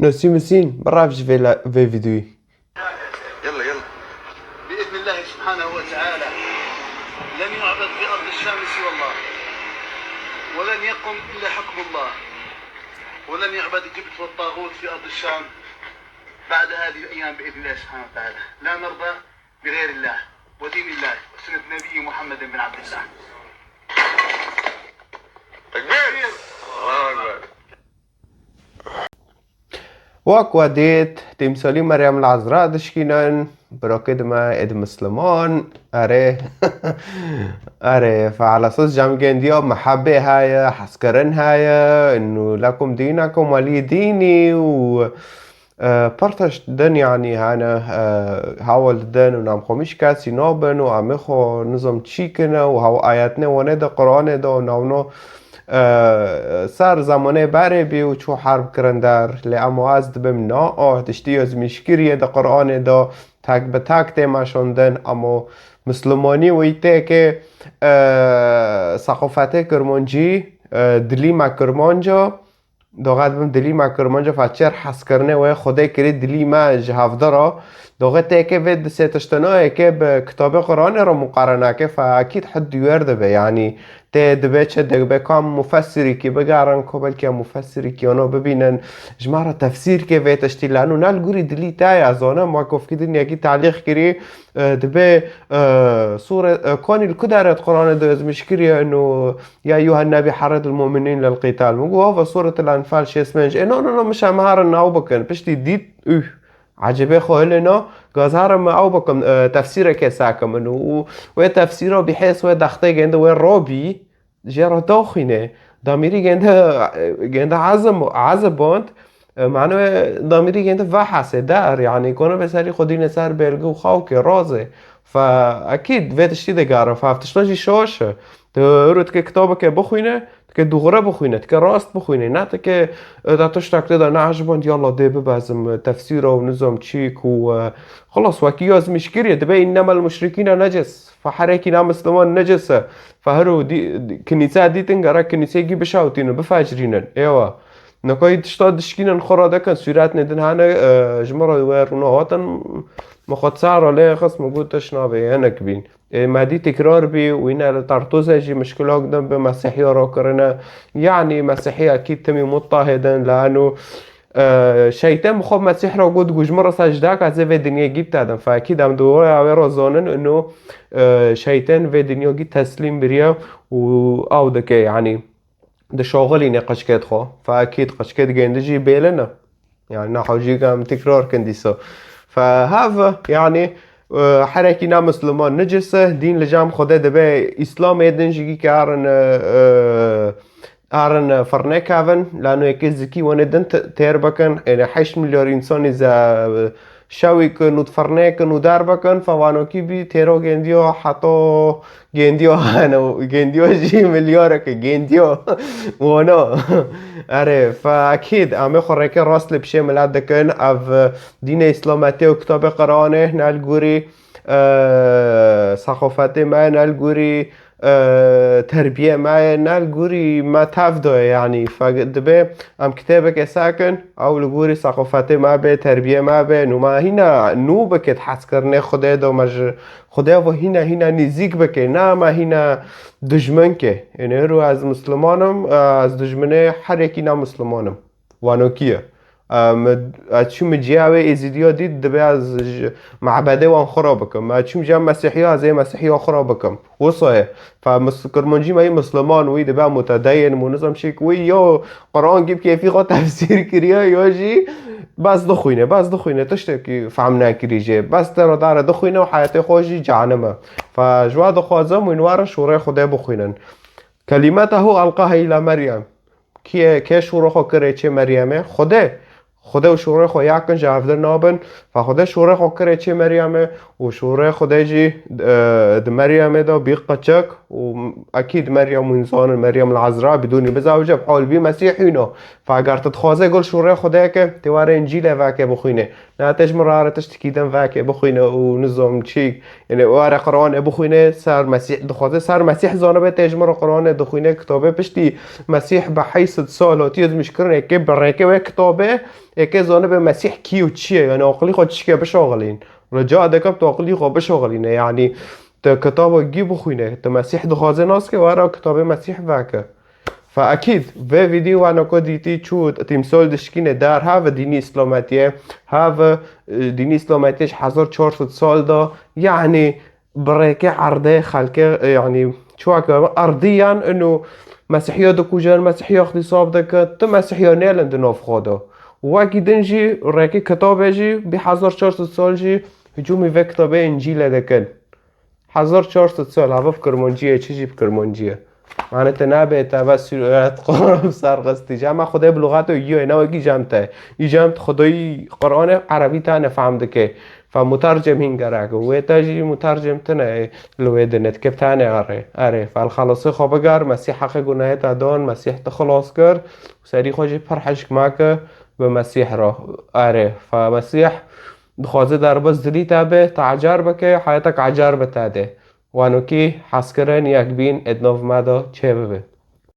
نسيم السين براف في فيديو. يلا يلا. بإذن الله سبحانه وتعالى لن يعبد في أرض الشام سوى الله، ولن يقم إلا حكم الله، ولن يعبد الجبت والطاغوت في أرض الشام بعد هذه الأيام بإذن الله سبحانه وتعالى. لا نرضى بغير الله ودين الله وسنة نبي محمد بن عبد الله. تكبير. الله أكبر. واكوا ديت تمثالي مريم العذراء دشكينان براكد ما اد مسلمان اره اره فعلى اساس جمع جنديا محبة هاي حسكرن هاي انه لكم دينكم ولي ديني و برتش دن يعني هانا هاول دن ونام خميش كاسي نابن وعميخو نظام تشيكنا وهاو آياتنا ونده قرآن ده وناونو سر زمانه بره بی و چو حرب کرن در لعمو از دبم نا تشتی از مشکریه ده قرآن ده تک به تک تیمه شندن اما مسلمانی و ایته که ثقافت کرمانجی دلی ما کرمانجا دوغت بم دلی ما کرمانجا فچر حس کرنه و خدای کری دلی ما جهافدارا دوغت تیکه ود سیتشتناه که به کتاب قرآن رو مقارنه که فاکید حد یورده به یعنی دبه چه دبه کام مفسری که بگارن کبل که مفسری که آنها ببینن جمعه تفسیر که ویتشتی لانو نالگوری دلی تای از آنها ما کفکیدن یکی تعلیق کری دبه سورة كوني الكدارة قرآن دوز مشكرية انه يا ايها النبي حرض المؤمنين للقتال مو هو سورة الانفال شي اسمنج انه مش امهار انه بكن بشتي ديت عجبه خوهلنا گازهارم او بکم تفسیر که ساکم انو و تفسیره بحيث و دخته گنده و رابی جرا داخینه دامیری گنده عزباند معنی دامیری گنده وحسه در يعني کنه بسری خودین سر بلگو خاوک رازه فاكيد ویتشتی دگاره فافتشتاجی شاشه تو که کتابه که بخوینه که دوغره بخوینه که راست بخوینه نه که داتش تکته دا نه عجباند یالا ده ببازم تفسیره و نظام چیک و خلاص وکی از مشکریه دبه اینما المشرکین نجس فحرکی نام مسلمان نجسه فهرو کنیسه دیتن گره کنیسه گی بشاوتینو بفجرینن ایوه نکایی تشتاد دشکینن خوراده کن سورت ندن هنه جمره ویرونه هاتن مخاط سعر عليه خصم قد تشنابه هنك بين ما دي تكرار بي وإنا ترتوزة جي مشكلة قدام بمسيحية راكرنا يعني مسيحية أكيد تمي مضطهدا لأنه شيطان مخاب مسيح را قد قج مرة سجدك عزي في الدنيا جيبت هذا فأكيد هم دوري عويرا ظانن إنه شيطان في الدنيا جيب تسليم بريا أو دكي يعني ده شاغلي نقش كد خوا فأكيد قش كد جندجي بيلنا يعني نحوجي كم تكرار كنديسا فهذا يعني حركي نام مسلمان نجسه دين لجام خدا دبه اسلام يدنجي كارن ارن فرنك هافن لانه يكزكي وندن تيربكن يعني 8 مليار انسان اذا شاويك نود فرنك نودار بكن فوانوكي بي تيرو گنديو حتى گنديو هنو گنديو جي مليارك گنديو وانا اره فاكيد امي خورك راس لبشي ملاد دكن اف دين اسلامته و كتاب قرانه نالگوري ثقافت ما نالگوري تربیه ما نالگوری ما تفدای یعنی فدبه ام کتابك ساکن او لگوری ثقافت ما به تربیه ما به نو ما هینا نو بکت حس کرنه خدا دو مج خدا و هینا نزیک بکه نه ما هینا دشمن که یعنی رو از مسلمانم از دشمنه هر یکی نه مسلمانم وانو کیه چون مجیاوی ازیدیا دید دبی از معبده وان خرابکم چون جام مسیحی از مسیحی خرابکم وصایه فمسکرمانجی مای مسلمان وی دبی متدین منظم شیک وی یا قرآن گیب که فیقا تفسیر کریه یا جی بس دخوینه تشته که فهم نکریجه بس در داره دخوینه و حیات خوشی جهنمه فجواد خوازم و اینوار شوره خدا بخوینن کلمته القاها الى مریم که شوره خو کره چه مریمه خدا و شوره خو یکن جافدر نابن فخدا شوره خو کره چه مریمه و شوره خدا جی د مریمه دا بیق قچک و اکید مریم انسان مریم العذراء بدونی بزوجه بحال بی مسیحینا فاگر تتخوازه گل شوره خدا که توار انجیل و که بخوینه نه تجمع را تشتکیدن وکه بخوینه و نظام چی یعنی واره قرآن بخوینه سر مسیح دخوازه سر مسیح زانه به تجمع را قرآن دخوینه کتابه پشتی مسیح به 800 سال هاتی از مشکرن که برکه و کتابه که زانه به مسیح کی و چیه یعنی عقلی خود چیه بشاغلین رجاء دکم تو عقلی خود بشاغلینه یعنی تا کتاب گی بخوینه تا مسیح دخوازه ناس که واره کتاب مسیح وکه فاكيد في فيديو انا كوديتي تشو تمثال دشكينه در ها ديني اسلامتيه ها ديني اسلامتيش 1400 سال دا يعني بريكه عرضه خلقه يعني شو ارضيا انه مسيحيات كوجان مسيحيه اختصاب دك تو مسيحيان لند ناف خدا واكيد انجي ريكي كتاب جي ب 1400 سال جي هجومي في كتاب انجيل دكن 1400 سال هوا فكرمانجيه چيجي فكرمانجيه معناته نبه توسط قرآن سرقستی جمع خدای بلغت و یه اینا وگی جمعه ای جمع خدای قرآن عربی تا نفهمده که فمترجم هنگرک و تاجی مترجم تنه لوی دنت که تانه اره فالخلاصه خوابگر مسیح حق گناه تدان مسیح تخلاص کرد و سری خوشی پرحش کمکه به مسیح را اره فمسیح بخوازه در بس دلی تابه تعجر بکه حیاتک عجر بتاده وانو کی حس کرن یک بین ادناف مدا چه ببه